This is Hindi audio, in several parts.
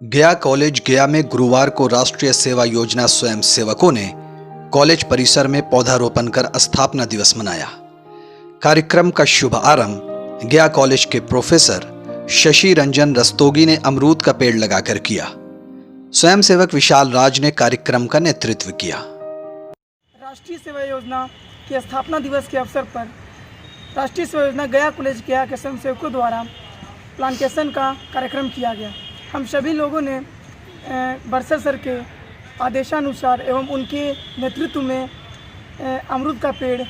गया कॉलेज गया में गुरुवार को राष्ट्रीय सेवा योजना स्वयं सेवकों ने कॉलेज परिसर में पौधारोपण कर स्थापना दिवस मनाया। कार्यक्रम का शुभारंभ गया कॉलेज के प्रोफेसर शशि रंजन रस्तोगी ने अमरूद का पेड़ लगाकर किया। स्वयं सेवक विशाल राज ने कार्यक्रम का नेतृत्व किया। राष्ट्रीय सेवा योजना के स्थापना दिवस के अवसर पर राष्ट्रीय सेवा योजना गया कॉलेज गया के स्वयं सेवकों द्वारा प्लांटेशन का कार्यक्रम किया गया। हम सभी लोगों ने बरसर सर के आदेशानुसार एवं उनके नेतृत्व में अमरूद का पेड़,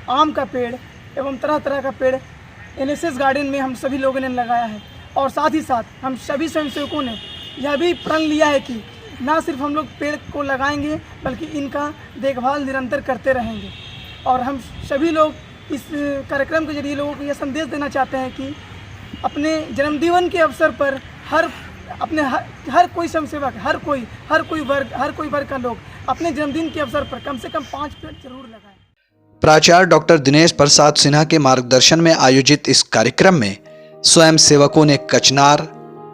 आम का पेड़ एवं तरह तरह का पेड़ एनएसएस गार्डन में हम सभी लोगों ने लगाया है। और साथ ही साथ हम सभी स्वयंसेवकों ने यह भी प्रण लिया है कि ना सिर्फ हम लोग पेड़ को लगाएंगे बल्कि इनका देखभाल निरंतर करते रहेंगे। और हम सभी लोग इस कार्यक्रम के जरिए लोगों को यह संदेश देना चाहते हैं कि अपने जन्मदिन के अवसर पर हर कोई स्वयंसेवक, हर कोई वर्ग का लोग अपने जन्मदिन के अवसर पर कम से कम 5 पेड़ जरूर लगाएं। प्राचार्य डॉक्टर दिनेश प्रसाद सिन्हा के मार्गदर्शन में आयोजित इस कार्यक्रम में स्वयं सेवकों ने कचनार,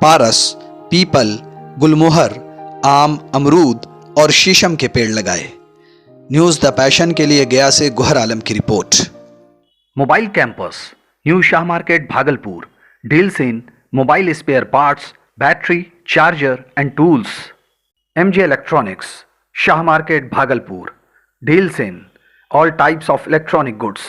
पारस, पीपल, गुलमोहर, आम, अमरूद और शीशम के पेड़ लगाए। न्यूज द पैशन के लिए गया से गुहर आलम की report. Mobile campus, new Shah market Bhagalpur, deals in mobile spare parts, battery, charger and tools. MJ electronics, Shah market Bhagalpur, deals in all types of electronic goods.